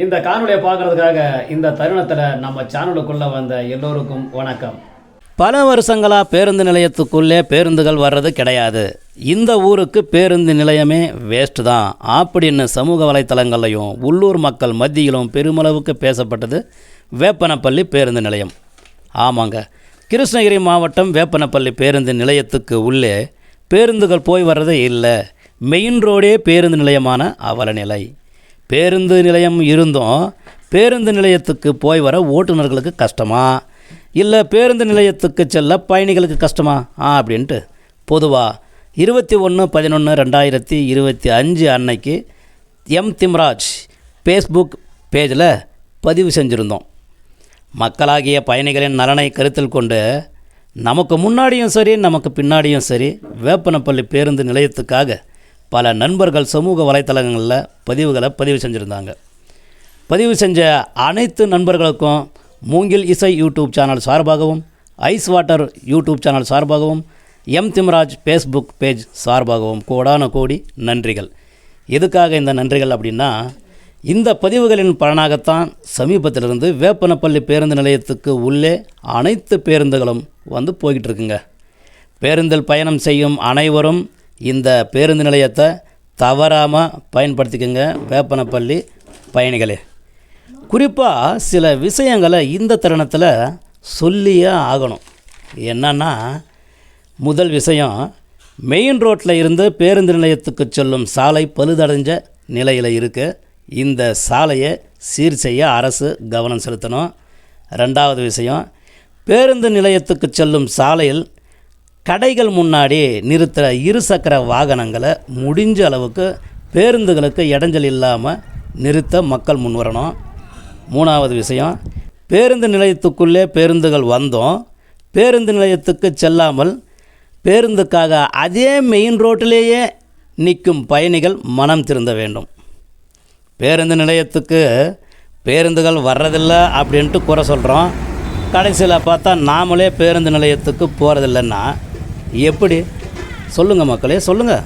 இந்த காணொலியை பார்க்குறதுக்காக இந்த தருணத்தில் நம்ம சேனலுக்குள்ளே வந்த எல்லோருக்கும் வணக்கம். பல வருஷங்களாக பேருந்து நிலையத்துக்குள்ளே பேருந்துகள் வர்றது கிடையாது. இந்த ஊருக்கு பேருந்து நிலையமே வேஸ்ட்டு தான் அப்படின்னு சமூக வலைத்தளங்கள்லையும் உள்ளூர் மக்கள் மத்தியிலும் பெருமளவுக்கு பேசப்பட்டது வேப்பனப்பள்ளி பேருந்து நிலையம். ஆமாங்க, கிருஷ்ணகிரி மாவட்டம் வேப்பனப்பள்ளி பேருந்து நிலையத்துக்கு உள்ளே பேருந்துகள் போய் வர்றதே இல்லை. மெயின் ரோடே பேருந்து நிலையமான அவலநிலை. பேருந்து நிலையம் இருந்தும் பேருந்து நிலையத்துக்கு போய் வர ஓட்டுநர்களுக்கு கஷ்டமா, இல்லை பேருந்து நிலையத்துக்கு செல்ல பயணிகளுக்கு கஷ்டமா அப்படின்ட்டு பொதுவாக 21/11/2025 அன்னைக்கு திம்ராஜ் ஃபேஸ்புக் பேஜில் பதிவு செஞ்சுருந்தோம். மக்களாகிய பயணிகளின் நலனை கருத்தில் கொண்டு நமக்கு முன்னாடியும் சரி நமக்கு பின்னாடியும் சரி வேப்பனப்பள்ளி பேருந்து நிலையத்துக்காக பல நண்பர்கள் சமூக வலைத்தளங்களில் பதிவு செஞ்சுருந்தாங்க. பதிவு செஞ்ச அனைத்து நண்பர்களுக்கும் மூங்கில் இசை யூடியூப் சேனல் சார்பாகவும், ஐஸ் வாட்டர் யூடியூப் சேனல் சார்பாகவும், திம்ராஜ் ஃபேஸ்புக் பேஜ் சார்பாகவும் கோடான கோடி நன்றிகள். எதுக்காக இந்த நன்றிகள் அப்படின்னா, இந்த பதிவுகளின் பலனாகத்தான் சமீபத்திலிருந்து வேப்பனப்பள்ளி பேருந்து நிலையத்துக்கு உள்ளே அனைத்து பேருந்துகளும் வந்து போய்கிட்டு இருக்குங்க. பேருந்தில் பயணம் செய்யும் அனைவரும் இந்த பேருந்து நிலையத்தை தவறாமல் பயன்படுத்திக்கங்க வேப்பனப்பள்ளி பயணிகளே. குறிப்பாக சில விஷயங்களை இந்த தருணத்தில் சொல்லியே ஆகணும். என்னன்னா, முதல் விஷயம், மெயின் ரோட்டில் இருந்து பேருந்து நிலையத்துக்கு செல்லும் சாலை பழுதடைஞ்ச நிலையில் இருக்குது. இந்த சாலையை சீர் செய்ய அரசு கவனம் செலுத்தணும். ரெண்டாவது விஷயம், பேருந்து நிலையத்துக்கு செல்லும் சாலையில் கடைகள் முன்னாடி நிறுத்துகிற இருசக்கர வாகனங்களை முடிஞ்ச அளவுக்கு பேருந்துகளுக்கு இடைஞ்சல் இல்லாமல் நிறுத்த மக்கள் முன்வரணும். மூணாவது விஷயம், பேருந்து நிலையத்துக்குள்ளே பேருந்துகள் வந்தோம் பேருந்து நிலையத்துக்கு செல்லாமல் பேருந்துக்காக அதே மெயின் ரோட்டிலேயே நிற்கும் பயணிகள் மனம் திருந்த வேண்டும். பேருந்து நிலையத்துக்கு பேருந்துகள் வர்றதில்லை அப்படின்ட்டு குறை சொல்கிறோம். கடைசியில் பார்த்தா நாமளே பேருந்து நிலையத்துக்கு போகிறதில்லைன்னா எப்படி? சொல்லுங்கள் மக்களே, சொல்லுங்கள்.